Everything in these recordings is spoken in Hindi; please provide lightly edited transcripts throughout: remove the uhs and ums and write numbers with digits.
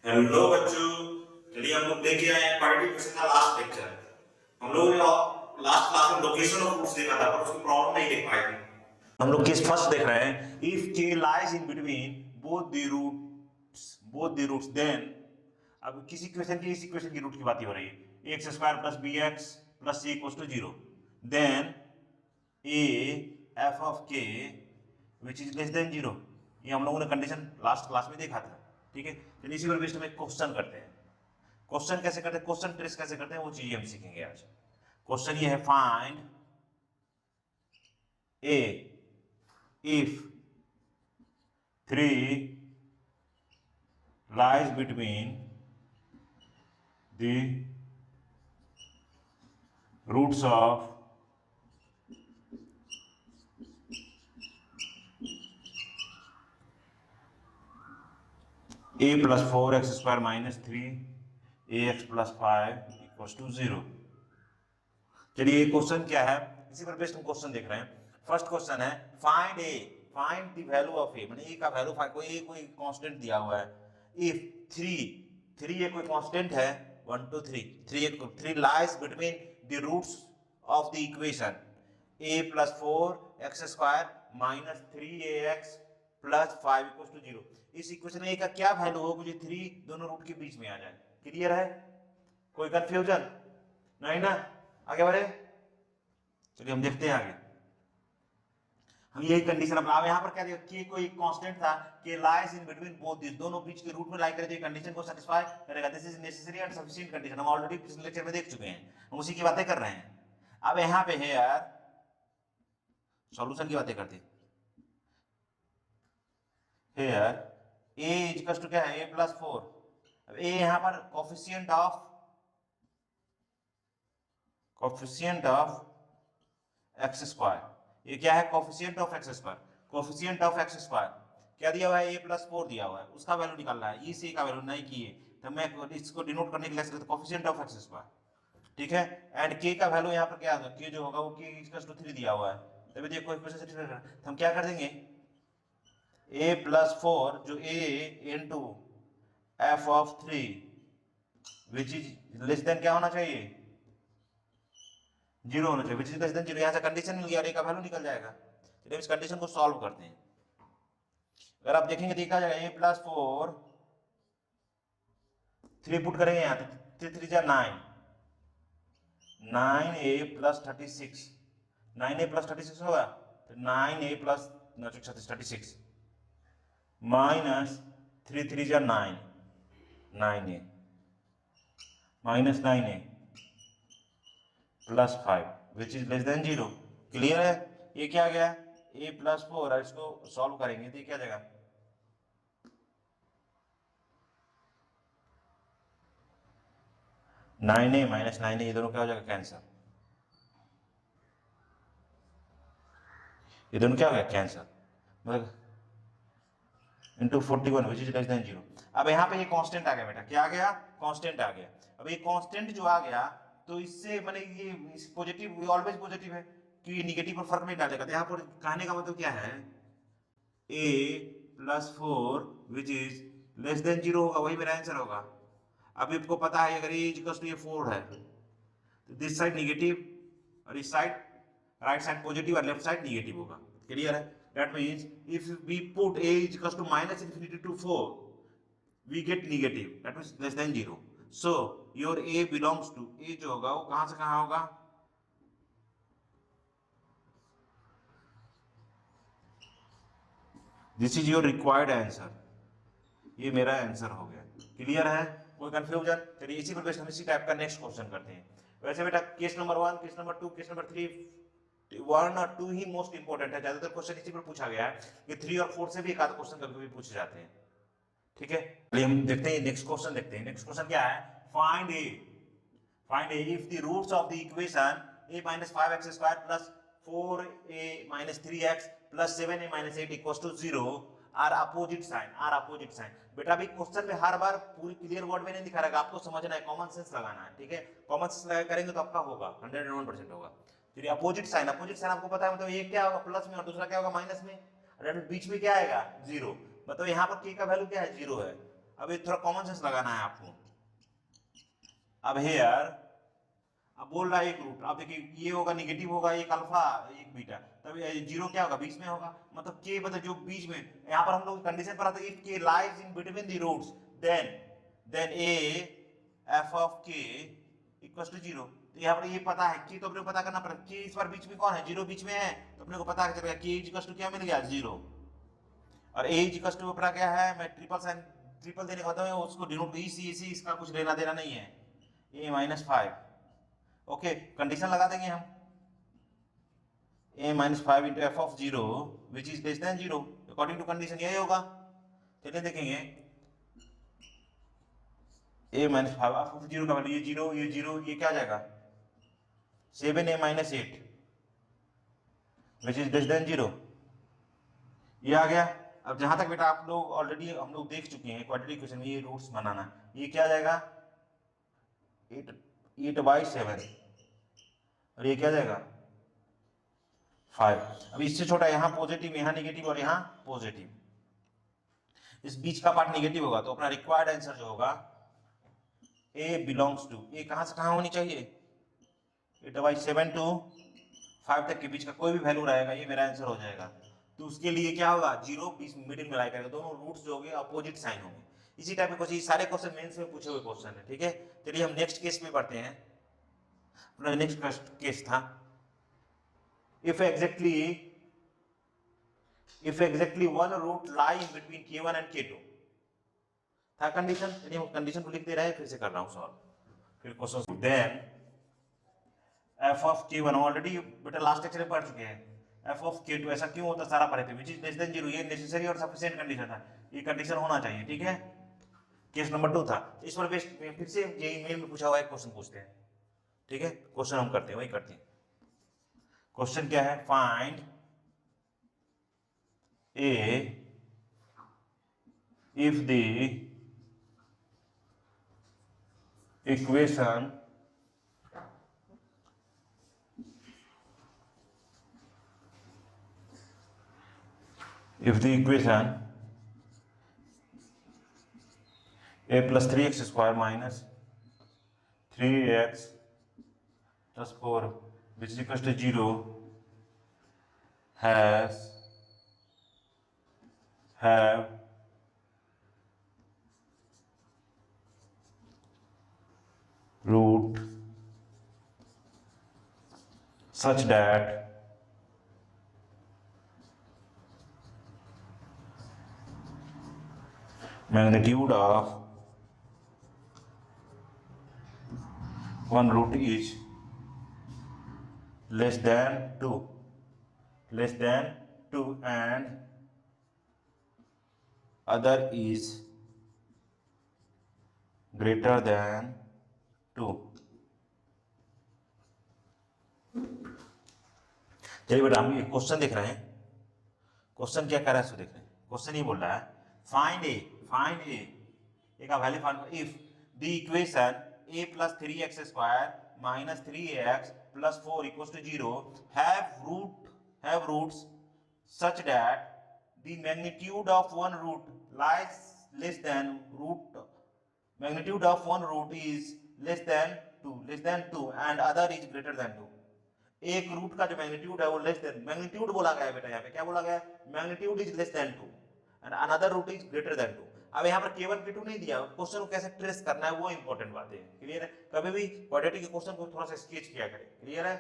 हेलो बच्चों, चलिए हम लोग लेके आए हैं क्वाड्रेटिक का लास्ट लेक्चर। हम लोग ने लास्ट क्लास में लोकेशन ऑफ रूट्स देखा था, पर उसकी प्रॉब्लम नहीं देख पाए थे। हम लोग केस फर्स्ट देख रहे हैं। If k lies in between both the roots then, अब किसी क्वेश्चन की इसी क्वेश्चन की रूट की बात हो रही है। X square plus B x plus c equals to 0, then a f of k which is less than 0। ये हम लोगों ने कंडीशन लास्ट क्लास में देखा था। ठीक है, चलिए इसी पर बेस्ड हम एक क्वेश्चन करते हैं। क्वेश्चन कैसे करते हैं, क्वेश्चन ट्रेस कैसे करते हैं, वो चीज हम सीखेंगे आज। क्वेश्चन ये है, find a if 3 lies between the roots of a plus 4x square minus 3ax plus 5 equals to 0। चलिए ये क्वेश्चन क्या है, इसी पर बेस्ड हम क्वेश्चन देख रहे हैं। फर्स्ट क्वेश्चन है, फाइंड द वैल्यू ऑफ ए, माने ए का वैल्यू कोई कांस्टेंट दिया हुआ है। इफ 3 ये कोई कांस्टेंट है, 1 2 3 lies between the roots of the equation a plus 4x square minus 3ax plus 5 equals to 0। इस इक्वेशन में a का क्या वैल्यू हो मुझे 3 दोनों रूट के बीच में आ जाए। क्लियर है, कोई कंफ्यूजन नहीं ना? आगे बढ़े, चलिए हम देखते हैं आगे। हम यही कंडीशन अब यहाँ पर क्या दिया कि कोई कांस्टेंट था कि lies in between both this, दोनों बीच के रूट में लाई करे तो ये कंडीशन को सैटिस्फाई करेगा। This is necessary and sufficient condition, हम ऑलरेडी पिछले लेक्चर में देख चुके हैं, हम उसी की बातें कर रहे हैं। अब यहाँ पे है यार सॉल्यूशन की बातें करते हैं। Here a is equals to क्या है, a plus 4। अब a यहाँ पर कोफिशिएंट ऑफ एक्स स्क्वायर, ये क्या है, coefficient of x square. Coefficient of x square क्या दिया हुआ है, a प्लस 4 दिया हुआ है, उसका वैल्यू निकालना है। इस a का वैल्यू नहीं किए तो मैं इसको डिनोट करने के लिए कोफिशिएंट ऑफ एक्स स्क्वायर। ठीक है, एंड k का वैल्यू यहाँ पर क्या होगा, k जो होगा वो k इक्वल्स टू 3 दिया हुआ है। तभी देखो इक्वेशन सेटिस्फाई कर, तो हम क्या कर देंगे, a प्लस 4 जो a into f of 3 which is less then क्या होना चाहिए, 0 होना चाहिए, विच इज लेस देन 0। यहाँ से कंडीशन मिल गया और a का वैल्यू निकल जाएगा। चलिए इस कंडीशन को सॉल्व करते हैं। अगर आप देखेंगे देखा जाएगा a प्लस 4 3 पुट करेंगे यहाँ तो 3 3 जा 9, 9a प्लस 36, 9a प्लस 36 होगा तो 9a प्लस 36 माइनस 3 3 जा 9, 9a minus 9a plus 5 which is less than 0। Clear है, ये क्या आ गया, a प्लस 4 और इसको सॉल्व करेंगे तो ये क्या जाएगा, 9a माइनस 9a, ये दोनों क्या हो जाएगा, कैंसर। ये दोनों क्या हो गया, कैंसर, मतलब into 41 which is less than 0। अब यहाँ पे ये कांस्टेंट आ गया बेटा, क्या आ गया, कांस्टेंट आ गया। अब ये कांस्टेंट जो आ गया तो इससे मैंने ये पॉजिटिव, ऑलवेज पॉजिटिव है कि निगेटिव पर फर्क नहीं डालेगा। तो यहाँ पर कहने का मतलब क्या है, a plus 4 which is less than 0 होगा, वही मेरा आंसर होगा। अब आपको पता है अगर a इक्वल्स टू 4 है तो दिस साइड निगेटिव और इस साइड राइट साइड पॉजिटिव और लेफ्ट साइड निगेटिव होगा। क्लियर है, that means if we put a is equals to minus infinity to 4 we get negative, that means less than 0। so your a belongs to, a जो होगा वो कहां से कहां होगा, this is your required answer, ये मेरा आंसर हो गया। क्लियर है, कोई कंफ्यूजन? चलिए इसी पर बेस्ड हम इसी टाइप का नेक्स्ट क्वेश्चन करते हैं। वैसे बेटा case number 1, case number 2, case number 3, 1 और 2 ही मोस्ट इंपोर्टेंट है। ज्यादातर क्वेश्चन इसी पर पूछा गया है कि 3 और 4 से भी एक आधा क्वेश्चन कभी कभी पूछे जाते हैं। ठीक है, चलिए हम देखते हैं नेक्स्ट क्वेश्चन देखते हैं। नेक्स्ट क्वेश्चन क्या है, find a if the roots of the equation a minus 5x square plus 4a minus 3x plus 7a minus 8 equals to 0 are opposite sign. बेटा अभी क्वेश्चन में हर बार पूरी क्लियर वर्ड में नहीं दिखा रहेगा, आपको समझना है, कॉमन सेंस लगाना है। ठीक है, कॉमन सेंस लगा करेंगे तो आपका होगा 101% होगा। चलिए अपोजिट साइन आपको पता है, मतलब ये क्या होगा प्लस में और दूसरा क्या होगा माइनस में, और बीच में क्या आएगा 0। मतलब यहाँ पर k का वैल्यू क्या है, 0 है। अब ये थोड़ा कॉमन सेंस लगाना है आपको। अब हेयर अब बोल रहा है एक रूट, आप देखिए ये होगा नेगेटिव होगा, एक अल्फा एक बीटा, तब जीरो क्या होगा बीच में होगा, मतलब के मतलब जो बीच में, यहाँ पर हम लोग कंडीशन पर आते हैं k lies in between the roots then a f of k equal to zero. तो यहाँ पर ये पता है कि, तो अपने को पता करना पड़ेगा कि इस बार बीच में कौन है, जीरो बीच में है, तो अपने को पता चलेगा कि इक्वल टू क्या मिल गया जीरो, और ए इक्वल टू अपना क्या है, मैं ट्रिपल साइन ट्रिपल देने का मतलब है उसको डिनोट इसी इसका कुछ लेना देना नहीं है, ए माइनस 5। ओके कंडीशन लगा देंगे हम, a minus 5 into f of 0 which is less than 0 according to condition यही होगा। चलिए देखेंगे a minus 5 f of 0 का वैल्यू ये जीरो ये क्या आ जाएगा 7a minus 8 which is less than 0, ये आ गया। अब जहां तक बेटा आप लोग ऑलरेडी हम लोग देख चुके हैं क्वाड्रेटिक इक्वेशन में ये रूट्स बनाना, ये क्या आ जाएगा 8/7 और ये क्या आ जाएगा 5। अब इससे छोटा यहाँ पॉजिटिव यहाँ नेगेटिव और यहाँ पॉजिटिव, इस बीच का पार्ट नेगेटिव होगा, तो अपना रिक्वायर्ड आंसर जो होगा a बिलोंग्स टू, ए कहां से कहां होनी चाहिए 8/7 to 5 तक के बीच का कोई भी वैल्यू रहेगा, ये मेरा आंसर हो जाएगा। तो उसके लिए क्या होगा जीरो बीच मिडिल में लाई करेगा, दोनों रूट्स जो होंगे अपोजिट साइन होंगे। इसी टाइप के क्वेश्चन सारे क्वेश्चन मेंस में पूछे हुए क्वेश्चन है, ठीक है। चलिए हम नेक्स्ट केस में बढ़ते हैं। अपना नेक्स्ट केस था if exactly one root lie in between k1 and k2 था कंडीशन। चलिए हम कंडीशन को लिख दे रहे हैं, फिर से कर रहा हूं सॉल्व, फिर question. Then f of k1 already बेटा लास्ट लेक्चर में पढ़ चुके हैं, f of k2 ऐसा क्यों होता सारा पढ़े थे, which is less than 0, ये नेसेसरी और सफिशिएंट कंडीशन था, ये कंडीशन होना चाहिए, ठीक है। केस नंबर 2 था, इस पर बेस्ट फिर से ये ईमेल में पूछा हुआ एक क्वेश्चन पूछते हैं, ठीक है। क्वेश्चन हम करते हैं वही करते हैं। क्वेश्चन क्या है, find a if the equation a plus 3x square minus 3x plus 4 which is equals to 0 have root such that magnitude of one root is less than 2 and other is greater than 2। चलिए बेटा हम ये क्वेश्चन देख रहे हैं, क्वेश्चन क्या कर रहा है सो देख रहे हैं। क्वेश्चन ये बोल रहा है फाइंड ए ए का value find if the equation a plus 3x square minus 3x plus 4 equals to 0 have roots such that the magnitude of one root lies less than root magnitude of one root is less than 2 and other is greater than 2। एक रूट का जो मैग्नीट्यूड है वो लेस देन, मैग्नीट्यूड बोला गया है बेटा, यहाँ पे क्या बोला गया है magnitude is less then 2 and another root is greater then 2। अब यहाँ पर k1 k2 नहीं दिया, क्वेश्चन को कैसे ट्रेस करना है वो इंपॉर्टेंट बात है, क्लियर है। कभी भी क्वाड्रेटिक के क्वेश्चन को थोड़ा सा स्केच किया करें, क्लियर है।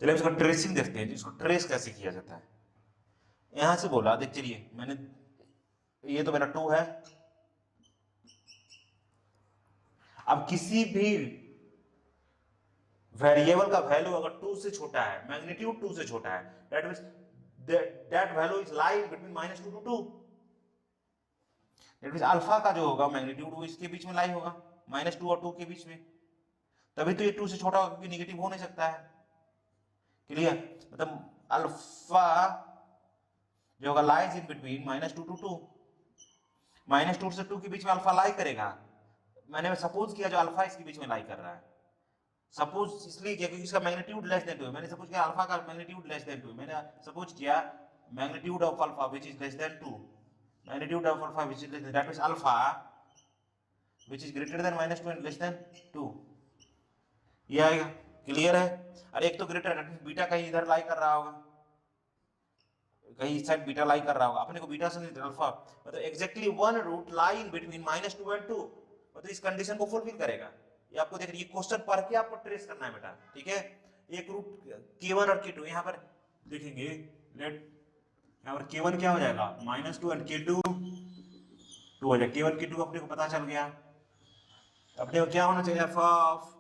चलिए इसको ट्रेसिंग देखते हैं, इसको ट्रेस कैसे किया जाता है। यहां से बोला देख, चलिए मैंने ये तो मेरा 2 है, अब किसी भी वेरिएबल का वैल्यू अगर 2 से छोटा है, मैग्नीट्यूड 2 से छोटा है, that means that value is lying between -2 to 2। that means alpha का जो होगा मैग्नीट्यूड वो इसके बीच में लाई होगा, -2 और 2 के बीच में, तभी तो ये 2 से छोटा होगा क्योंकि नेगेटिव हो नहीं सकता है, क्लियर। मतलब अल्फा जो होगा लाइज इन बिटवीन -2 to 2, -2 से 2 के बीच में अल्फा लाई करेगा। मैंने सपोज किया जो अल्फा इसके बीच में लाई कर रहा है, सपोज इसलिए किया क्योंकि इसका मैग्नीट्यूड लेस देन 2 है, मैंने सपोज किया अल्फा का मैग्नीट्यूड लेस देन 2, मैंने सपोज किया magnitude of alpha which is less then 2, magnitude of alpha which is less then, that means alpha which is greater then -2 and less than 2, ये आएगा। क्लियर है? और एक तो ग्रेटर दैट मींस बीटा कहीं इधर लाई कर रहा होगा, कहीं इस साइड बीटा लाई कर रहा होगा, अपने को बीटा से अल्फा, मतलब exactly one root lie in between -2 and 2, मतलब इस कंडीशन को फुलफिल करेगा। ये आपको देख, ये क्वेश्चन पढ़ के आपको ट्रेस करना है बेटा, ठीक है। एक रूट k1 और k2 यहाँ पर देखेंगे, लेट यहाँ पर k1 क्या हो जाएगा -2 एंड k2 2 हो जाएगा, k1 k2 अपने को पता चल गया। अपने को क्या होना चाहिए, f of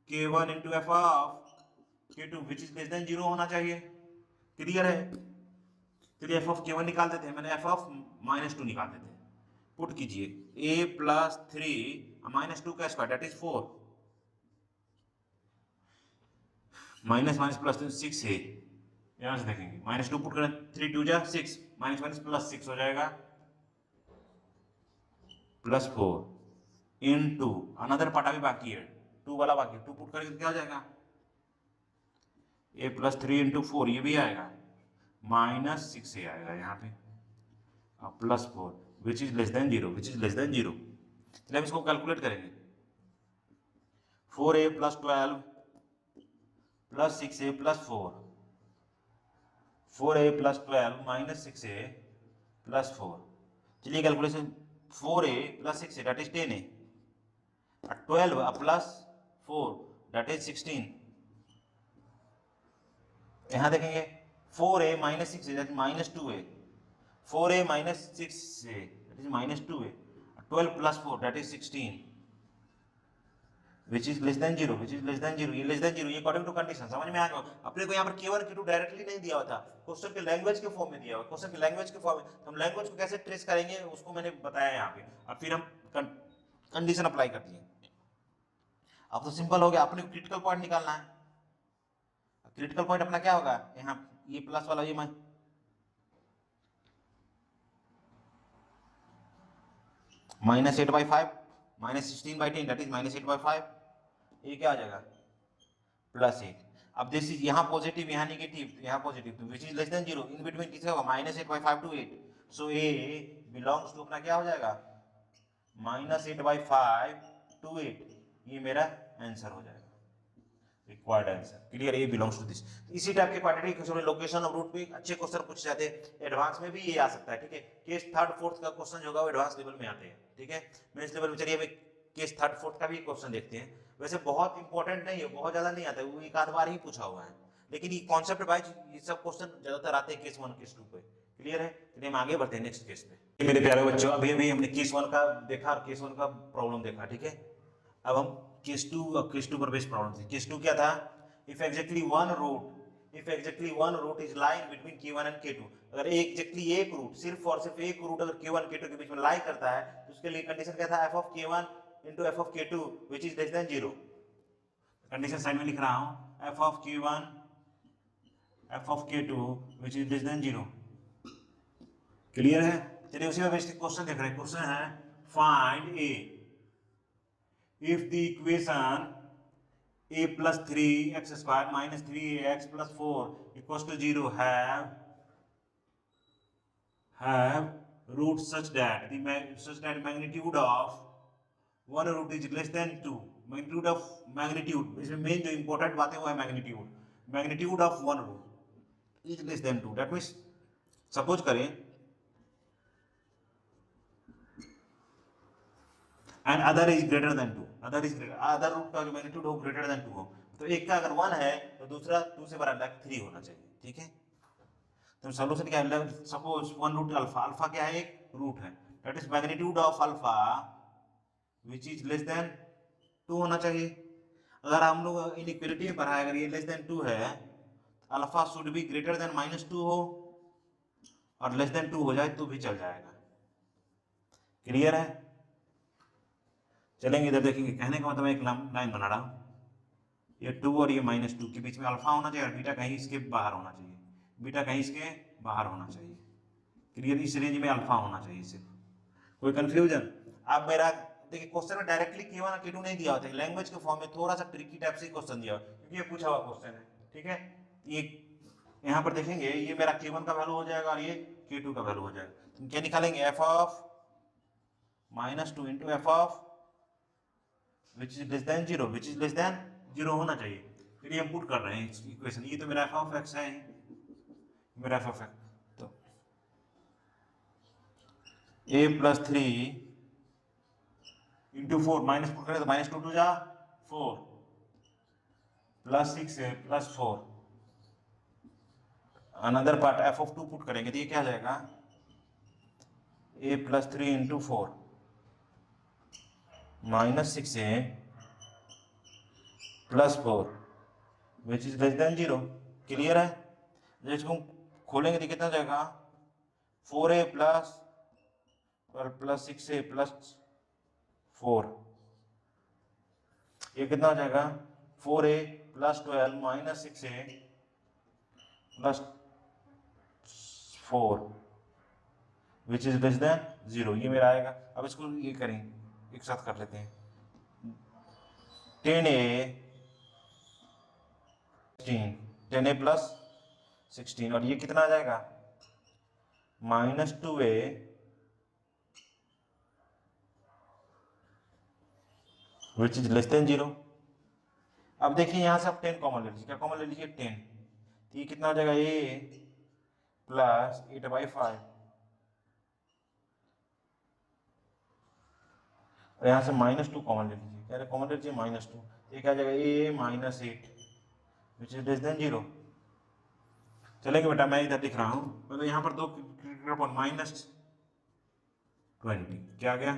k1 into f of k2 which is less than 0 होना चाहिए। क्लियर है? चलिए f ऑफ k1 निकाल देते हैं, मैंने f ऑफ -2 निकाल देते हैं, पुट कीजिए a प्लस 3 -2 का square that is 4, minus minus plus 6 है, यहां से देखेंगे -2 पुट करें 3 2 जा 6, माइनस माइनस प्लस 6 हो जाएगा, प्लस 4 इनटू अनदर पार्ट अभी बाकी है, 2 वाला बाकी है, 2 पुट करेंगे तो क्या हो जाएगा a प्लस 3 इंटू 4, ये भी आएगा -6 से आएगा यहाँ पे, plus 4 which is less than 0, which is less than 0। चलिए हम इसको कैलकुलेट करेंगे, 4a plus 12 plus 6a plus 4, 4a plus 12 minus 6a plus 4। चलिए calculation, 4a plus 6a that is 10a, 12 plus 4 that is 16। यहां देखेंगे 4a minus 6a that is -2a, 4a minus 6a that is -2a, 12 plus 4 that is 16 which is less than 0, which is less than 0, ये less than 0, ये अकॉर्डिंग टू कंडीशन। समझ में आ गया? अपने को यहाँ पर k1 k2 डायरेक्टली नहीं दिया हुआ था, क्वेश्चन के लैंग्वेज के फॉर्म में दिया हुआ, क्वेश्चन के लैंग्वेज के फॉर्म में, तो हम लैंग्वेज को कैसे ट्रेस करेंगे उसको मैंने बताया यहाँ पे, और फिर हम कंडीशन अप्लाई कर दिए। अब तो सिंपल हो गया, अपने को क्रिटिकल पॉइंट निकालना है। क्रिटिकल पॉइंट अपना क्या होगा, यहाँ ये प्लस वाला, ये -8/5 -16/10 दैट इज -8/5, ये क्या आ जाएगा +8। अब दिस इज यहाँ पॉजिटिव यहाँ नेगेटिव, यहाँ पॉजिटिव, तो which is less than 0, in between किसका होगा -8/5 to 8, so a belongs to अपना क्या हो जाएगा -8/5 टू 8, ये मेरा आंसर हो जाएगा, required answer. Clear? A belongs to this. इसी टाइप के क्वाड्रेटिक इक्वेशन में लोकेशन ऑफ रूट पे अच्छे क्वेश्चन पूछे जाते हैं, एडवांस में भी ये आ सकता है, ठीक है। केस थर्ड फोर्थ का क्वेश्चन जो होगा वो एडवांस लेवल में आते हैं, ठीक है। मेंस लेवल में चलिए अभी केस थर्ड फोर्थ का भी क्वेश्चन देखते हैं। वैसे बहुत इंपॉर्टेंट नहीं है, बहुत ज्यादा नहीं आता है, वो एक आध बार ही पूछा हुआ है, लेकिन ये कॉन्सेप्ट वाइज ये सब क्वेश्चन ज्यादातर आते हैं केस 1 केस 2 पे। क्लियर है? चलिए हम आगे बढ़ते हैं नेक्स्ट केस पे। मेरे प्यारे बच्चों, अभी अभी हमने केस 1 का देखा और केस 1 का प्रॉब्लम देखा, ठीक है। अब हम केस 2 और केस 2 पर बेस्ड प्रॉब्लम थी। केस 2 क्या था, if exactly one root is lying between k1 and k2, अगर exactly एक रूट, सिर्फ और सिर्फ एक रूट अगर k1 k2 के बीच में लाई करता है तो उसके लिए कंडीशन क्या था, f of k1 into f of k2 which is less than 0। Condition side में लिख रहा हूं, f of k1 f of k2 which is less than 0। Clear है? चलिए उसी में बेस्ड क्वेश्चन देख रहे हैं। क्वेश्चन है find a if the equation a plus 3x square minus 3x plus 4 equals to 0 have roots such that magnitude of one root is less than 2, magnitude of magnitude, इसमें मेन जो इंपॉर्टेंट बातें वो है magnitude of one root is less than 2, that means suppose करें and other is greater than 2, other root का जो मैग्नीट्यूड हो ग्रेटर देन 2 हो, तो एक का अगर 1 है तो दूसरा 2 से बड़ा 3 होना चाहिए, ठीक है। तो सॉल्यूशन क्या है, सपोज 1 रूट अल्फा क्या है, एक रूट है, that is magnitude of alpha which is less then 2 होना चाहिए। अगर हम लोग इनइक्वालिटी में पढ़ा है, अगर ये लेस देन 2 है, alpha should be greater then -2 हो और लेस देन 2 हो जाए तो भी चल जाएगा। क्लियर है? चलेंगे इधर देखेंगे, कहने का मतलब एक लाइन बना रहा हूं, ये 2 और ये -2 के बीच में अल्फा होना चाहिए और बीटा कहीं इसके बाहर होना चाहिए, बीटा कहीं इसके बाहर होना चाहिए। क्लियर? इस रेंज में अल्फा होना चाहिए सिर्फ। कोई कंफ्यूजन? अब मेरा देखिए क्वेश्चन में डायरेक्टली k1 और k2 नहीं दिया होता है, लैंग्वेज के फॉर्म में थोड़ा सा ट्रिकी टाइप से क्वेश्चन दिया क्योंकि ये पूछा हुआ क्वेश्चन है, ठीक है। ये यहाँ पर देखेंगे ये मेरा k1 का वैल्यू हो जाएगा और ये k2 का वैल्यू हो जाएगा, तो क्या निकालेंगे f of -2 into F of which is less than 0, which is less than 0 होना चाहिए। फिर ये हम पुट कर रहे हैं इक्वेशन, ये तो मेरा f ऑफ x है, मेरा f ऑफ x, तो a plus 3 into 4 minus put करें तो -2 2 जा 4 प्लस 6 है plus 4, another part f of 2 put करेंगे तो ये क्या आ जाएगा a प्लस 3 इंटू 4 -6 है plus 4 which is less than 0। Clear है? जैसे हम खोलेंगे तो कितना जाएगा 4a प्लस 6a प्लस 4, ये कितना हो जाएगा 4a plus 12 minus 6a plus 4 which is less than 0, ये मेरा आएगा। अब इसको ये करेंगे एक साथ कर लेते हैं 10a प्लस 16 और ये कितना आ जाएगा -2a which is less than 0। अब देखिए यहां से आप 10 कॉमन ले लीजिए, क्या कॉमन ले लीजिए 10, तो ये कितना आ जाएगा a प्लस 8/5 और यहां से -2 कॉमन ले लीजिए, क्या कॉमन ले लीजिए -2, ये क्या आ जाएगा a minus 8 which is less than 0। चलेंगे बेटा मैं इधर दिख रहा हूं, मतलब यहां पर दो क्रिटिकल पॉइंट -20 क्या आ गया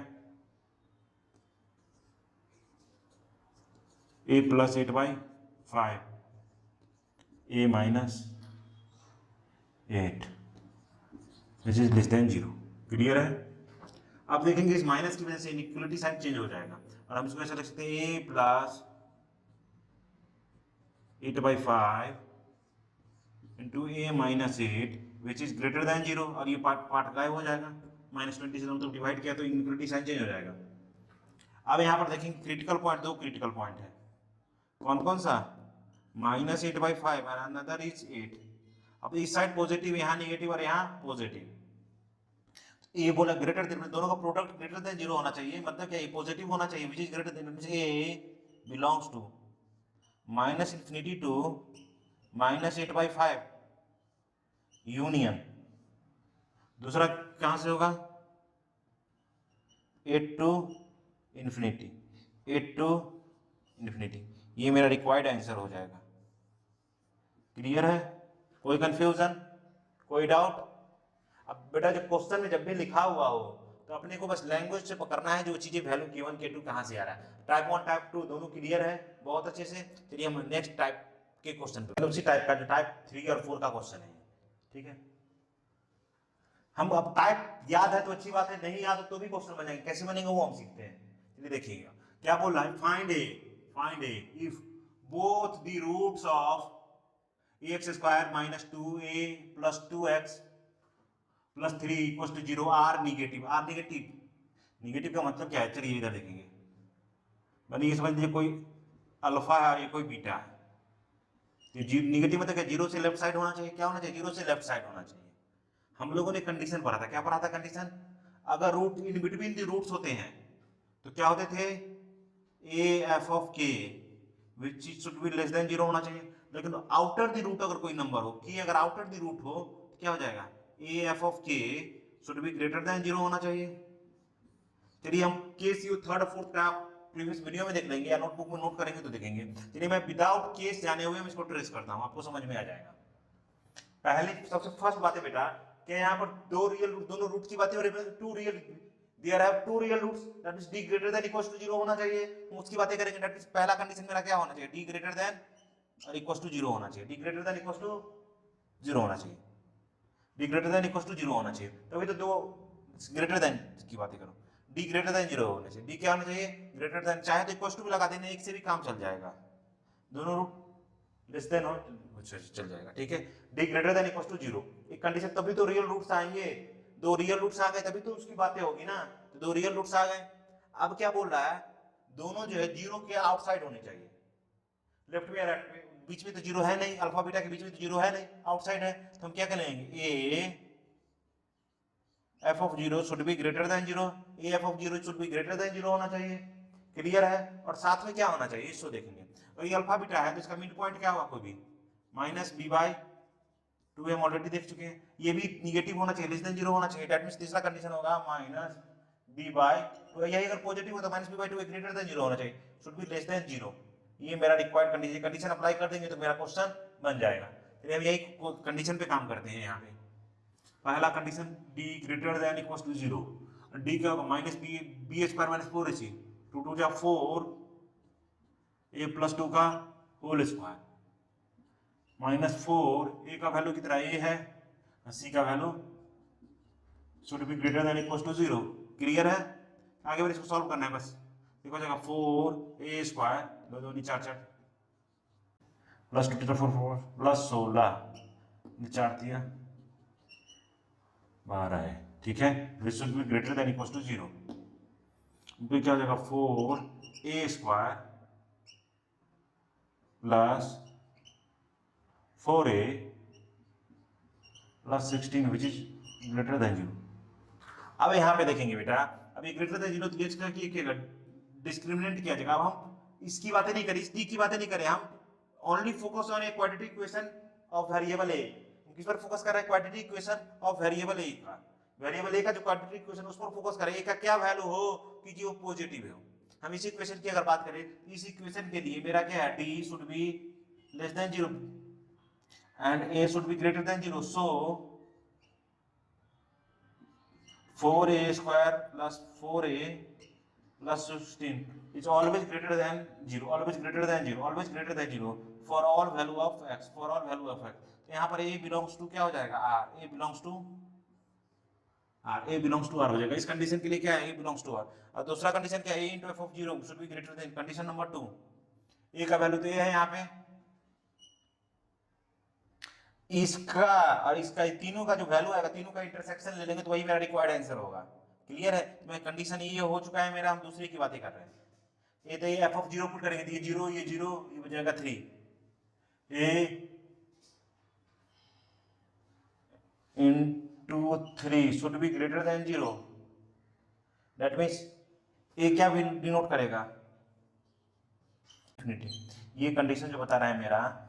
a plus 8/5 a minus 8 which is less than 0। Clear है? अब देखेंगे इस माइनस की वजह से इनइक्वालिटी साइन चेंज हो जाएगा और हम इसको ऐसा लिख सकते हैं a plus 8/5 into a minus 8 which is greater than 0 और ये पार्ट गायब हो जाएगा, -20 से तो डिवाइड किया तो इनइक्वालिटी साइन चेंज हो जाएगा। अब यहाँ पर देखेंगे क्रिटिकल पॉइंट, दो क्रिटिकल पॉइंट है, कौन कौन सा -8/5 और अनदर इज 8। अब इस साइड पॉजिटिव, यहाँ नेगेटिव और यहाँ पॉजिटिव, ये बोला ग्रेटर देन, दोनों का प्रोडक्ट ग्रेटर देन 0 होना चाहिए, मतलब क्या ये पॉजिटिव होना चाहिए which is greater than a belongs to -∞ to -8/5 union, दूसरा कहां से होगा 8 टू इंफिनिटी, 8 टू इंफिनिटी, ये मेरा रिक्वायर्ड आंसर हो जाएगा। क्लियर है? कोई कंफ्यूजन, कोई डाउट? अब बेटा जब क्वेश्चन में जब भी लिखा हुआ हो तो अपने को बस लैंग्वेज से पकड़ना है, जो चीजें वैल्यू k1 k2 कहां से आ रहा है। टाइप 1 टाइप 2 दोनों क्लियर है बहुत अच्छे से। चलिए हम नेक्स्ट टाइप के क्वेश्चन पे, उसी टाइप का जो टाइप 3 और 4 का क्वेश्चन है, ठीक है। हम अब टाइप याद है तो अच्छी बात है, नहीं याद तो भी क्वेश्चन बनेंगे, कैसे बनेंगे वो हम सीखते हैं। चलिए देखिएगा क्या बोल रहा है, find a if both the roots of ax square minus 2a plus 2x plus 3 equal to 0 are negative. Are negative का मतलब क्या है, चलिए इधर देखेंगे, बनी ये समझ लीजिए कोई अल्फा है और ये कोई बीटा है, तो निगेटिव मतलब क्या, 0 से लेफ्ट साइड होना चाहिए, क्या होना चाहिए 0 से लेफ्ट साइड होना चाहिए। हम लोगों ने कंडीशन पढ़ा था, क्या पढ़ा था कंडीशन, अगर root in between the roots होते हैं तो क्या होते थे a f of k which should be less than 0 होना चाहिए। लेकिन आउटर द रूट अगर कोई नंबर हो, कि अगर आउटर द रूट हो तो क्या हो जाएगा a f of k should be greater than 0 होना चाहिए। चलिए हम केस यू थर्ड फोर्थ का प्रीवियस वीडियो में देख लेंगे या नोटबुक में नोट करेंगे तो देखेंगे। चलिए मैं विदाउट केस जाने हुए हम इसको ट्रेस करता हूं, आपको समझ में आ जाएगा। पहले सबसे फर्स्ट बात है बेटा कि यहाँ पर दोनों रूट की बातें हो रही है, two real there have two real roots, that is d greater than equals to 0 होना चाहिए, हम उसकी बातें करेंगे। दैट इज पहला कंडीशन मेरा क्या होना चाहिए, d ग्रेटर देन और इक्वल्स टू 0 होना चाहिए, d greater than equals to 0 होना चाहिए, d greater than equals to 0 होना चाहिए। तभी तो दो ग्रेटर देन की बातें करो, d ग्रेटर देन 0 होना चाहिए, d क्या होना चाहिए ग्रेटर देन, चाहे तो इक्वल्स टू भी लगा देने, एक से भी काम चल जाएगा, दोनों रूट लेस देन हो चल जाएगा, ठीक है। d greater than equals to 0 एक कंडीशन, तभी तो रियल रूट्स आएंगे, दो रियल रूट्स आ गए तभी तो उसकी बातें होगी ना, तो दो रियल रूट्स आ गए। अब क्या बोल रहा है, दोनों जो है 0 के आउटसाइड होने चाहिए, लेफ्ट में या राइट में, बीच में तो जीरो है नहीं, अल्फा बीटा के बीच में तो जीरो है नहीं, आउटसाइड है, तो हम क्या करेंगे, ए f of zero should be greater than zero, A f of zero should be greater than zero होना चाहिए, क्लियर है। और साथ में क्या होना चाहिए इसको देखेंगे, और ये अल्फा बीटा है तो इसका मिड पॉइंट क्या हुआ, कोई भी माइनस बी बाई टू हम ऑलरेडी देख चुके हैं, ये भी निगेटिव होना चाहिए, लेस देन जीरो होना चाहिए, दैट मींस तीसरा कंडीशन होगा माइनस बी बाई टू, यही अगर पॉजिटिव हो तो minus b by two greater than zero होना चाहिए, should be less than zero, ये मेरा रिक्वायर्ड कंडीशन, कंडीशन अप्लाई कर देंगे तो मेरा क्वेश्चन बन जाएगा। चलिए हम यही कंडीशन पे काम करते हैं। यहाँ पे पहला condition D greater than equal to zero, D क्या होगा minus B, B square minus four H, two two जा फोर, ए प्लस टू का whole square, minus four, A का वैल्यू कितना ए है, सी का value should be greater than equal to zero, clear है। आगे बार इसको सॉल्व करना है बस, देखो जाएगा फोर ए स्क्वायर, दो दो चार चार, plus two four four plus 16 चार दिया 12 है, ठीक है। This should be greater than equal to zero, फिर क्या हो जाएगा four a square plus 4a plus 16 which is greater than zero. अब यहाँ पे देखेंगे बेटा, अभी ग्रेटर देन जीरो तो डिस्क्रिमिनेंट किया जाएगा। अब हम इसकी बातें नहीं करें, इस डी की बातें नहीं करें, हम only focus on a quadratic equation of variable A. किस पर फोकस कर रहा है, quadratic equation of variable A का, वेरिएबल ए का जो क्वाड्रेटिक इक्वेशन उस पर फोकस करें, ए का क्या वैल्यू हो कि जो पॉजिटिव हो। हम इस इक्वेशन की अगर बात करें, इस इक्वेशन के लिए मेरा क्या है, D should be less than zero and a should be greater than 0, so 4a square plus 4a plus 16 is always greater than 0, always greater than 0, always greater than 0 for all value of x, for all value of x। तो यहाँ पर a belongs to क्या हो जाएगा, r, a belongs to r, a belongs to r हो जाएगा। इस कंडीशन के लिए क्या है, a belongs to r। और दूसरा कंडीशन क्या है, a into f of 0 should be greater than, condition number 2, a का वैल्यू तो a है यहाँ पे, इसका और इसका तीनों का जो वैल्यू आएगा, तीनों का इंटरसेक्शन ले लेंगे तो वही मेरा रिक्वायर्ड आंसर होगा, क्लियर है। तो मैं कंडीशन ये हो चुका है मेरा, हम दूसरे की बातें कर रहे हैं। ये तो ये एफ ऑफ जीरो पुट करेंगे तो ये जीरो, ये जीरो, ये हो जाएगा 3, A into 3 should be greater than 0, that means A क्या भी डिनोट करेगा, ये कंडीशन जो बता रहा है मेरा,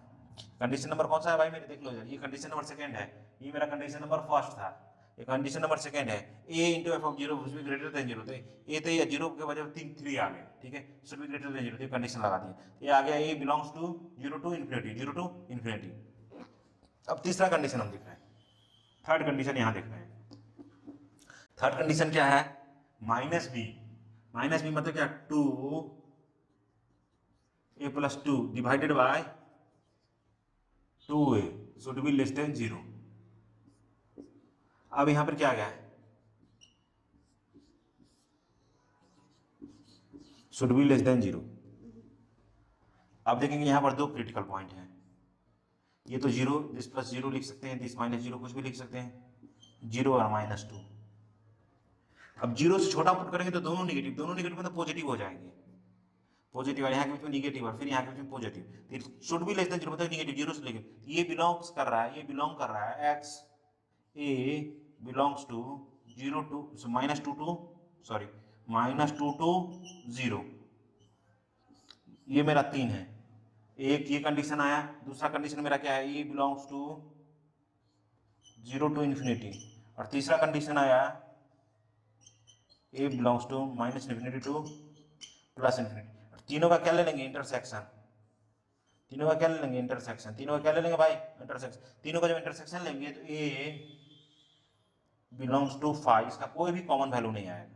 कंडीशन नंबर कौन सा है भाई मेरे, देख लो यार, ये कंडीशन नंबर सेकंड है, ये मेरा कंडीशन नंबर फर्स्ट था, ये कंडीशन नंबर सेकंड है, a into F of zero should be greater than zero, तो ये तो ये जीरो के वजह 3 आ गए, ठीक है, should be greater than zero, तो कंडीशन लगा दी, ये आ गया a belongs to zero to infinity, zero to infinity. अब तीसरा कंडीशन हम देख रहे हैं, थर्ड कंडीशन यहाँ देख रहे हैं। थर्ड कंडीशन क्या है, माइनस बी, माइनस बी मतलब क्या, 2a plus 2 divided by 2a should be less than 0। अब यहां पर क्या आ गया है, शुड बी लेस देन 0। अब देखेंगे यहां पर दो क्रिटिकल पॉइंट हैं, ये तो 0, दिस प्लस 0 लिख सकते हैं, दिस माइनस 0 कुछ भी लिख सकते हैं, 0 और माइनस 2। अब 0 से छोटा पुट करेंगे तो दोनों निगेटिव मतलब पॉजिटिव हो जाएंगे, पॉजिटिव, यहाँ के बीच में निगेटिव और फिर यहाँ के बीच में positive, should be less than 0 मतलब निगेटिव, 0 से लेकिन ये बिलोंग्स कर रहा है, ये बिलोंग कर रहा है, x a belongs to 0 to minus 2 to sorry minus 2 to 0, ये मेरा 3 है, एक ये कंडीशन आया। दूसरा कंडीशन मेरा क्या है, a belongs to 0 to infinity, और तीसरा कंडीशन आया a belongs to minus infinity to plus infinity. तीनों का क्या ले लेंगे, इंटरसेक्शन, तीनों का क्या ले लेंगे, इंटरसेक्शन, तीनों का क्या ले लेंगे भाई, इंटरसेक्शन। तीनों का जब इंटरसेक्शन लेंगे तो a बिलोंग्स टू 5, इसका कोई भी कॉमन वैल्यू नहीं आएगा,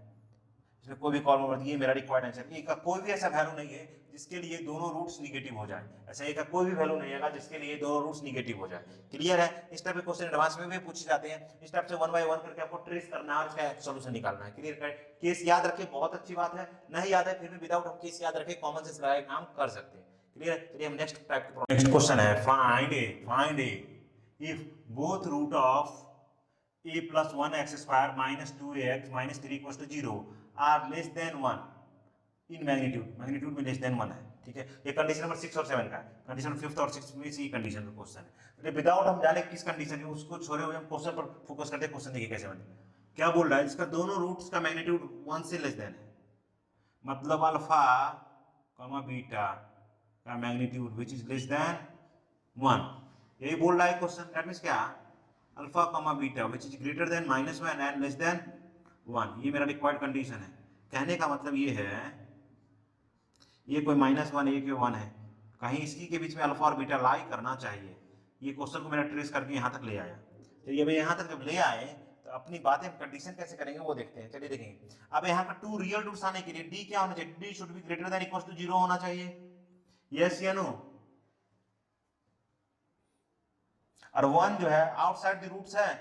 इसमें कोई भी कॉमन, ये मेरा रिक्वायर्ड आंसर। ए का कोई भी ऐसा वैल्यू नहीं है जिसके लिए दोनों रूट्स निगेटिव हो जाए, ऐसा ए का कोई भी वैल्यू नहीं आएगा जिसके लिए दोनों रूट्स निगेटिव हो जाए, क्लियर है। इस टाइप के क्वेश्चन एडवांस में भी पूछे जाते हैं, इस टाइप से 1 बाय 1 करके आपको ट्रेस करना है और इसका सॉल्यूशन निकालना है, क्लियर है। केस याद रखे, बहुत अच्छी बात है, नहीं याद है फिर भी विदाउट हम केस याद रखे कॉमन सेंस लगा के काम कर सकते हैं, क्लियर है। चलिए हम नेक्स्ट टाइप के नेक्स्ट क्वेश्चन है, find a if both root of a plus 1x square minus 2ax minus 3 equals to 0 are less than 1 in magnitude, magnitude में लेस देन 1 है, ठीक है। ये कंडीशन नंबर 6 और 7 का है, कंडीशन 5th और 6th में से कंडीशन का क्वेश्चन है। तो विदाउट हम जाने किस कंडीशन है उसको छोड़े हुए हम क्वेश्चन पर फोकस करते हैं। क्वेश्चन देखिए कैसे बने, क्या बोल रहा है, इसका दोनों रूट्स का मैग्नीट्यूड 1 से लेस देन है, मतलब अल्फा कॉमा बीटा का magnitude which is less then 1, यही बोल रहा है क्वेश्चन। दैट मींस क्या, alpha comma beta which is greater then -1 and less than 1, ये मेरा रिक्वायर्ड कंडीशन है। कहने का मतलब ये है, ये कोई -1 ये कोई 1 है, कहीं इसकी के बीच में अल्फा और बीटा लाई करना चाहिए। ये क्वेश्चन को मैंने ट्रेस करके यहाँ तक ले आया। चलिए अब यहाँ तक जब ले आए तो अपनी बातें कंडीशन कैसे करेंगे वो देखते हैं। चलिए देखेंगे, अब यहाँ पर 2 रियल रूट्स आने के लिए डी क्या होना चाहिए, d should be greater than equal to 0 होना चाहिए, यस या नो। और 1 जो है आउटसाइड द रूट्स है,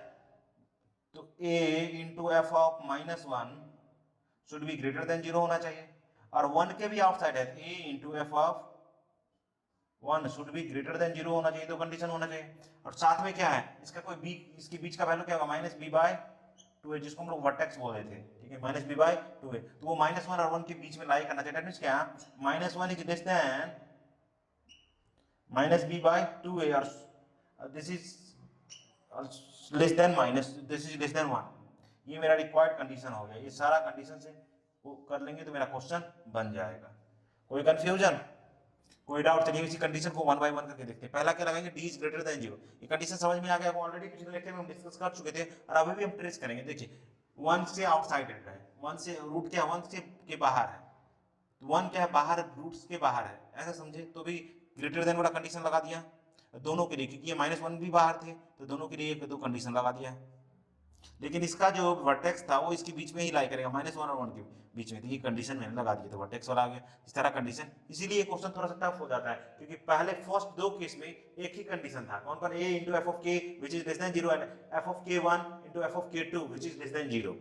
तो a into F of -1 should be greater than 0 होना चाहिए, और 1 के भी आउटसाइड है, a into F of 1 should be greater than 0 होना चाहिए, तो कंडीशन होना चाहिए। और साथ में क्या है, इसका कोई b, इसके बीच का वैल्यू क्या होगा, -b/2 है, जिसको हम लोग वर्टेक्स बोल रहे थे, ठीक है, -b/2 है, तो वो -1 और 1 के बीच में लाई करना चाहिए। दैट मींस क्या, -1 इज लेस देन -b/2 है, और this is less then this is less then 1, ये मेरा रिक्वायर्ड कंडीशन हो गया। ये सारा कंडीशन से वो कर लेंगे तो मेरा क्वेश्चन बन जाएगा। कोई कंफ्यूजन, कोई डाउट? चलिए इसी कंडीशन को 1 बाय 1 करके देखते हैं। पहला क्या लगाएंगे, डी इज ग्रेटर देन 0, ये कंडीशन समझ में आ गया, वो ऑलरेडी पिछले लेक्चर में हम डिस्कस कर चुके थे, और अभी भी हम ट्रेस करेंगे। देखिए 1 से आउटसाइड है, 1 से रूट क्या, 1 से के बाहर है, तो 1 क्या है, बाहर, रूट्स के बाहर है, ऐसा समझे, तो भी ग्रेटर देन वाला कंडीशन लगा दिया दोनों के लिए, क्योंकि ये -1 भी बाहर थे, तो दोनों के लिए 1 2 कंडीशन लगा दिया। लेकिन इसका जो वर्टेक्स था वो इसके बीच में ही लाई करेगा, -1 और 1 के बीच में, तो ये कंडीशन मैंने लगा दी, तो वर्टेक्स वाला आ गया इस तरह कंडीशन। इसीलिए क्वेश्चन थोड़ा सा टफ हो जाता है, क्योंकि पहले फर्स्ट 2 केस में एक ही कंडीशन था, कौन कौन, a into F of k which is less than 0 and F of k1 into F of k2 which is less than 0,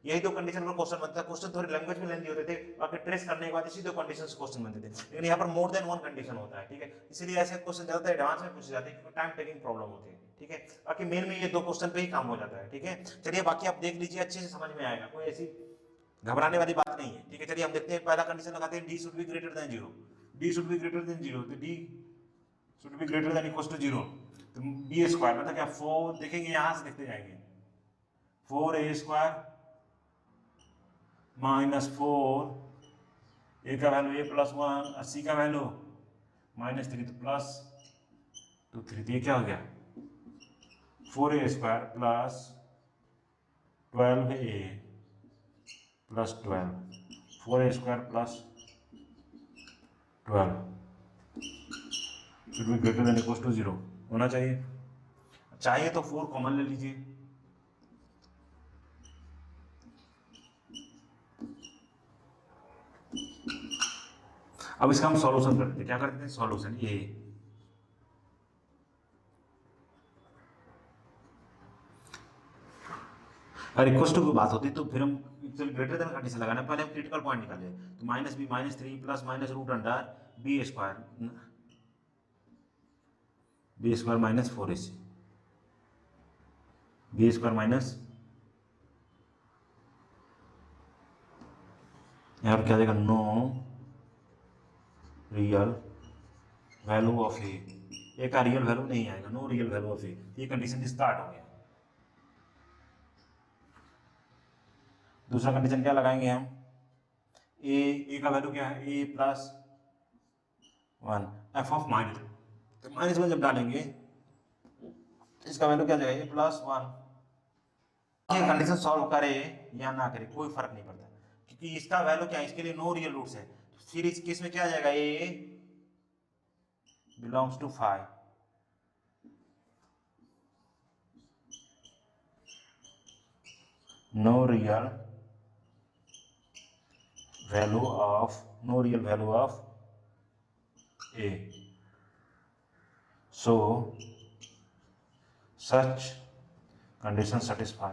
यही 2 कंडीशन पर क्वेश्चन बनता है। क्वेश्चन थोड़ी लैंग्वेज में लेंदी होते थे, बाकी ट्रेस करने के बाद इसी 2 कंडीशन से क्वेश्चन बनते थे, लेकिन यहाँ पर मोर देन 1 कंडीशन होता है, ठीक है, इसीलिए ऐसे क्वेश्चन ज्यादातर एडवांस में पूछे जाते हैं, क्योंकि टाइम टेकिंग प्रॉब्लम होती है, ठीक है। बाकी मेन में ये 2 क्वेश्चन पे ही काम हो जाता है, ठीक है। चलिए बाकी आप देख लीजिए, अच्छे से समझ में आएगा, कोई ऐसी घबराने वाली बात नहीं है, ठीक है। चलिए हम देखते हैं, पहला कंडीशन लगाते हैं, d should be greater than 0, d should be greater than 0, तो d should be greater than equal to 0, तो b स्क्वायर मतलब क्या, 4 देखेंगे, यहां से देखते जाएंगे, 4a² -4, a का वैल्यू a+1 और c का वैल्यू -3, तो प्लस 2 3, तो ये क्या हो गया, 4a² plus 12a plus 12, 4a² plus 12 should be greater than equal to 0 होना चाहिए। चाहिए तो 4 कॉमन ले लीजिए, अब इसका हम सॉल्यूशन करते हैं। क्या करते हैं, सॉल्यूशन, ए अगर इक्वल टू की बात होती तो फिर हम ग्रेटर देन कंडीशन लगाना, पहले हम क्रिटिकल पॉइंट निकाले, तो -b -3 plus -√b² b² -4ac, b² minus, यहाँ पर क्या देगा, नो रियल वैल्यू ऑफ ए का रियल वैल्यू नहीं आएगा, नो रियल वैल्यू ऑफ ए, ये कंडीशन स्टार्ट हो गया। दूसरा कंडीशन क्या लगाएंगे हम, ए का वैल्यू क्या है, a+1 एफ ऑफ -, तो -1 जब डालेंगे इसका वैल्यू क्या जाएगा, a+1। ये कंडीशन सॉल्व करे या ना करे कोई फर्क नहीं पड़ता, क्योंकि इसका वैल्यू क्या है, इसके लिए नो रियल रूट्स है, तो फिर इस केस में क्या आ जाएगा, a belongs to 5, no real value of a, so such condition satisfy।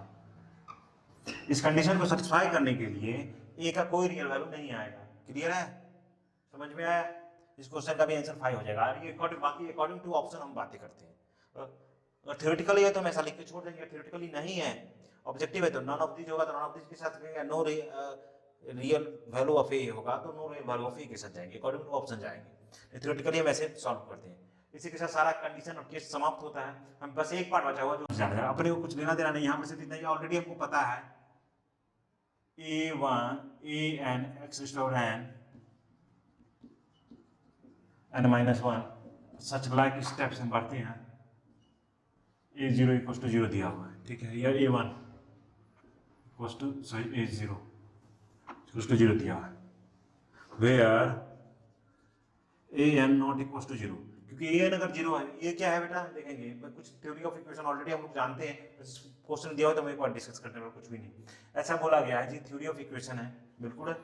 इस कंडीशन को सेटिस्फाई करने के लिए a का कोई रियल वैल्यू नहीं आएगा। क्लियर है, समझ में आया? इस क्वेश्चन का भी आंसर 5 हो जाएगा। ये बाकी अकॉर्डिंग टू ऑप्शन हम बातें करते हैं। अगर थ्योरेटिकली है तो हम ऐसा लिख के छोड़ देंगे, थ्योरेटिकली नहीं है, ऑब्जेक्टिव है तो नॉन ऑफ दीज होगा, तो नॉन ऑफ दीज के साथ नो रियल वैल्यू ऑफ ए होगा तो नो रियल वैल्यू ऑफ ए के साथ जाएंगे, अकॉर्डिंग टू ऑप्शन जाएंगे। थ्योरेटिकली हम ऐसे सॉल्व करते हैं। इसी के साथ सारा कंडीशन और केस समाप्त होता है। हम बस एक पार्ट बचा हुआ जो जाना है, अपने को कुछ लेना देना नहीं, यहाँ पर सिर्फ इतना ही ऑलरेडी हमको पता है a1 an x n minus 1 such like steps हम बढ़ते हैं। a0 इक्वल टू 0 दिया हुआ है, ठीक है, या a1 equal to sorry a0 equal to 0 दिया हुआ है, where an not equal to 0, क्योंकि an अगर 0 है, ये क्या है बेटा देखेंगे कुछ थ्योरी ऑफ इक्वेशन ऑलरेडी हम लोग जानते हैं, क्वेश्चन दिया हो तो हम एक बार डिस्कस करते हैं, कुछ भी नहीं ऐसा बोला गया है जी। थ्योरी ऑफ इक्वेशन है, बिल्कुल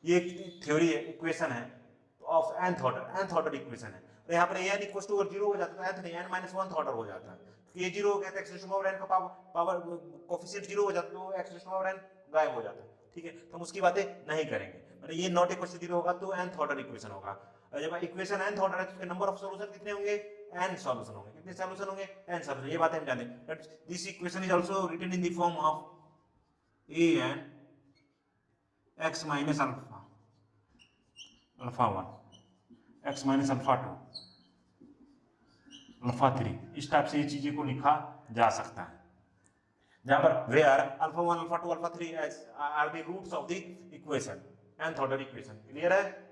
ये थ्योरी है, इक्वेशन है ऑफ nth ऑर्डर इक्वेशन है। तो यहाँ पर an इक्वल टू अगर 0 हो जाता है तो nth नहीं n माइनस 1th ऑर्डर हो जाता है, क्योंकि ये 0 हो गया तो x टू पावर n का पावर कोफिशिएंट 0 हो जाता है तो x टू पावर n गायब हो जाता है, ठीक है। तो हम उसकी बातें नहीं करेंगे, मतलब ये नॉट इक्वल टू 0 होगा तो nth ऑर्डर इक्वेशन होगा। और जब इक्वेशन nth ऑर्डर है तो उसके नंबर ऑफ सॉल्यूशन कितने होंगे, n सॉल्यूशन होंगे। कितने सॉल्यूशन होंगे, n सॉल्यूशन। ये बातें हम जानते हैं। This equation is also written in the form of an x minus alpha 1 x minus alpha 2 alpha 3, इस टाइप से ये चीजें को लिखा जा सकता है, जहां पर where alpha 1 alpha 2 alpha 3 are the roots of the equation, nth order equation. Clear है।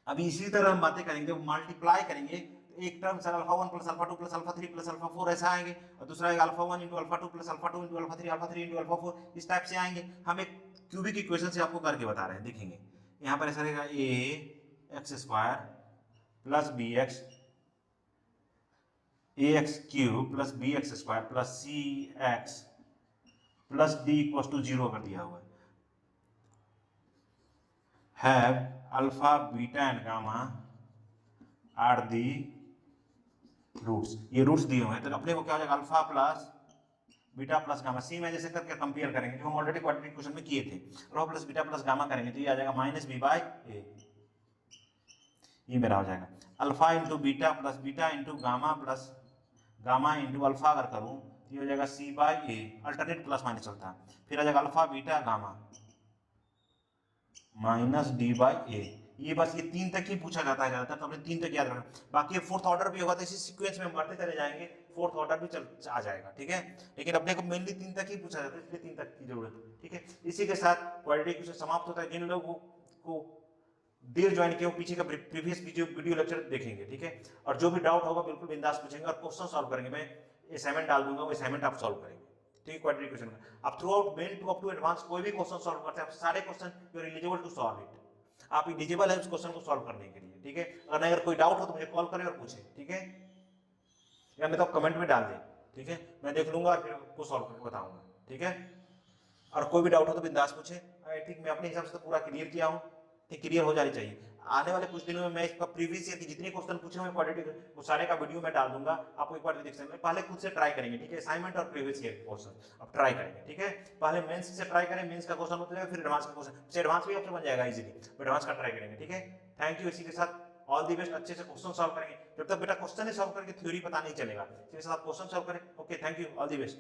अभी इसी तरह हम बातें करेंगे, मल्टीप्लाई करेंगे तो एक term sir alpha 1 plus alpha 2 plus alpha 3 plus alpha 4 ऐसा आएंगे, और दूसरा आएगा alpha 1 into alpha 2 plus alpha 2 into alpha 3 into alpha 4, इस टाइप से आएंगे। हम एक क्यूबिक इक्वेशन से आपको करके बता रहे हैं, देखेंगे यहाँ पर ऐसा रहेगा a x square plus B X A X cube plus B X square plus C X plus D equal to 0 कर दिया हुआ है। Have alpha beta and gamma are the roots, ये रूट्स दिए हुए हैं, तो अपने को क्या हो जाएगा alpha plus beta plus gamma, C में जैसे करके कंपेयर करेंगे जो हम ऑलरेडी क्वाड्रेटिक क्वेश्चन में किए थे, रो प्लस बीटा प्लस गामा करेंगे तो ये आ जाएगा माइनस बी बाई ए, ये मेरा हो जाएगा alpha into beta plus beta into gamma plus gamma into alpha अगर करूं तो ये हो जाएगा C by A, alternate plus minus चलता है, फिर आ जाएगा alpha beta gamma minus D by A. ये बस ये 3 तक ही पूछा जाता है ज्यादातर, तो हमने 3 तक याद रखना, बाकी फोर्थ ऑर्डर भी होगा तो इसी सीक्वेंस में हम बढ़ते चले जाएंगे, फोर्थ ऑर्डर भी आ जाएगा, ठीक है। लेकिन अपने को मेनली 3 तक ही पूछा जाता है, इसलिए 3 तक की जरूरत है, ठीक है। इसी के साथ क्वाड्रेटिक इक्वेशन समाप्त होता है। जिन लोगों को देर ज्वाइन किया पीछे का प्रीवियस वीडियो लेक्चर देखेंगे, ठीक है। और जो भी डाउट होगा बिल्कुल बिंदास पूछेंगे और क्वेश्चन सॉल्व करेंगे, मैं असाइनमेंट डाल दूंगा, वो असाइनमेंट आप सॉल्व करेंगे, ठीक है। क्वाड्रेटिक इक्वेशन का आप throughout main to up to advance कोई भी क्वेश्चन सॉल्व करते हैं, आप सारे question you are eligible to solve it, आप एलिजिबल है उस क्वेश्चन को सॉल्व करने के लिए, ठीक है। अगर कोई डाउट हो तो मुझे कॉल करें और पूछें, ठीक है, या मैं तो कमेंट में डाल दें, ठीक है, मैं देख लूंगा और फिर आपको सॉल्व करके बताऊंगा, ठीक है। और कोई भी डाउट हो तो बिंदास पूछे, ठीक, मैं अपने हिसाब से तो पूरा क्लियर किया हूँ, ठीक, क्लियर हो जानी चाहिए। आने वाले कुछ दिनों में मैं इसका प्रीवियस ईयर की जितने क्वेश्चन पूछे हुए क्वाड्रेटिक वो सारे का वीडियो मैं डाल दूंगा, आपको एक बार देख सकते हैं। पहले खुद से ट्राई करेंगे, ठीक है, असाइनमेंट और प्रीवियस ईयर क्वेश्चन अब ट्राई करेंगे, ठीक है। पहले मेंस से ट्राई करें, मेंस का क्वेश्चन होता है, फिर एडवांस का क्वेश्चन, फिर एडवांस भी आपसे बन जाएगा इजीली, एडवांस का ट्राई करेंगे, ठीक है। Thank you. इसी के साथ ऑल द बेस्ट, अच्छे से क्वेश्चन सॉल्व करेंगे। जब तक बेटा क्वेश्चन ही सॉल्व करके थ्योरी पता नहीं चलेगा, इसके साथ आप क्वेश्चन सॉल्व करें। Okay, thank you, all the best.